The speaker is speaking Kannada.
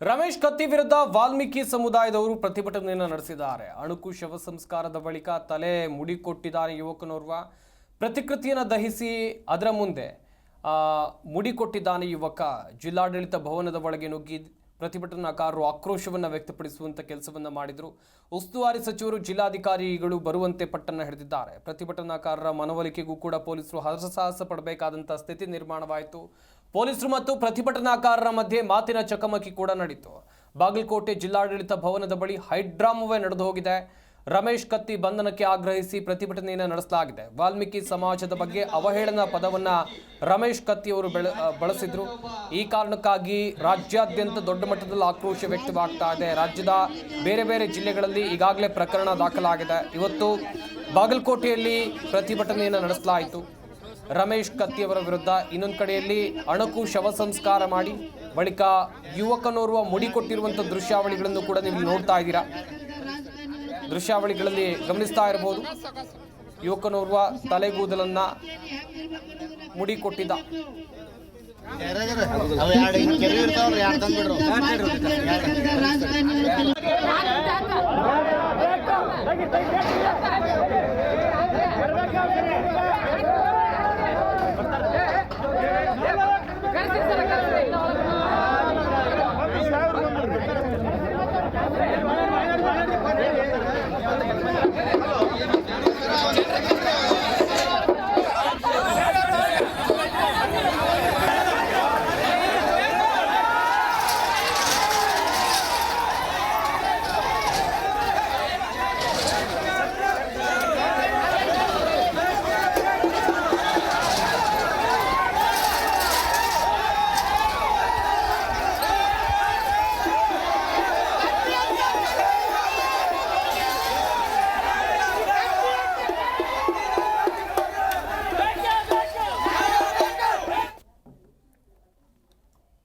ರಮೇಶ್ ಕತ್ತಿ ವಿರುದ್ಧ ವಾಲ್ಮೀಕಿ ಸಮುದಾಯದವರು ಪ್ರತಿಭಟನೆಯನ್ನು ನಡೆಸಿದ್ದಾರೆ. ಅಣುಕು ಶವ ಸಂಸ್ಕಾರದ ಬಳಿಕ ತಲೆ ಮುಡಿಕೊಟ್ಟಿದ್ದಾನೆ ಯುವಕನೋರ್ವ. ಪ್ರತಿಕೃತಿಯನ್ನು ದಹಿಸಿ ಅದರ ಮುಂದೆ ಮುಡಿಕೊಟ್ಟಿದ್ದಾನೆ ಯುವಕ. ಜಿಲ್ಲಾಡಳಿತ ಭವನದ ಒಳಗೆ ನುಗ್ಗಿ ಪ್ರತಿಭಟನಾಕಾರರು ಆಕ್ರೋಶವನ್ನು ವ್ಯಕ್ತಪಡಿಸುವಂತ ಕೆಲಸವನ್ನ ಮಾಡಿದರು. ಉಸ್ತುವಾರಿ ಸಚಿವರು ಜಿಲ್ಲಾಧಿಕಾರಿಗಳು ಬರುವಂತೆ ಪಟ್ಟನ್ನು ಹಿಡಿದಿದ್ದಾರೆ. ಪ್ರತಿಭಟನಾಕಾರರ ಮನವೊಲಿಕೆಗೂ ಕೂಡ ಪೊಲೀಸರು ಹರಸಾಹಸ ಪಡಬೇಕಾದಂಥ ಸ್ಥಿತಿ ನಿರ್ಮಾಣವಾಯಿತು. ಪೊಲೀಸರು ಮತ್ತು ಪ್ರತಿಭಟನಾಕಾರರ ಮಧ್ಯೆ ಮಾತಿನ ಚಕಮಕಿ ಕೂಡ ನಡೆಯಿತು. ಬಾಗಲಕೋಟೆ ಜಿಲ್ಲಾಡಳಿತ ಭವನದ ಬಳಿ ಹೈಡ್ರಾಮವೇ ನಡೆದು ಹೋಗಿದೆ. ರಮೇಶ್ ಕತ್ತಿ ಬಂಧನಕ್ಕೆ ಆಗ್ರಹಿಸಿ ಪ್ರತಿಭಟನೆಯನ್ನು ನಡೆಸಲಾಗಿದೆ. ವಾಲ್ಮೀಕಿ ಸಮಾಜದ ಬಗ್ಗೆ ಅವಹೇಳನ ಪದವನ್ನ ರಮೇಶ್ ಕತ್ತಿ ಅವರು ಬಳಸಿದ್ರು. ಈ ಕಾರಣಕ್ಕಾಗಿ ರಾಜ್ಯಾದ್ಯಂತ ದೊಡ್ಡ ಮಟ್ಟದಲ್ಲಿ ಆಕ್ರೋಶ ವ್ಯಕ್ತವಾಗ್ತಾ ಇದೆ. ರಾಜ್ಯದ ಬೇರೆ ಬೇರೆ ಜಿಲ್ಲೆಗಳಲ್ಲಿ ಈಗಾಗಲೇ ಪ್ರಕರಣ ದಾಖಲಾಗಿದೆ. ಇವತ್ತು ಬಾಗಲಕೋಟೆಯಲ್ಲಿ ಪ್ರತಿಭಟನೆಯನ್ನು ನಡೆಸಲಾಯಿತು ರಮೇಶ್ ಕತ್ತಿ ಅವರ ವಿರುದ್ಧ. ಇನ್ನೊಂದು ಕಡೆಯಲ್ಲಿ ಅಣಕು ಶವ ಸಂಸ್ಕಾರ ಮಾಡಿ ಬಳಿಕ ಯುವಕನೋರ್ವ ಮುಡಿ ಕೊಟ್ಟಿರುವಂಥ ದೃಶ್ಯಾವಳಿಗಳನ್ನು ಕೂಡ ನೀವು ನೋಡ್ತಾ ಇದ್ದೀರಾ. ದೃಶ್ಯಾವಳಿಗಳಲ್ಲಿ ಗಮನಿಸ್ತಾ ಇರಬಹುದು. ಯುವಕನೋರ್ವ ತಲೆಗೂದಲನ್ನ ಮುಡಿ ಕೊಟ್ಟಿದ್ದ.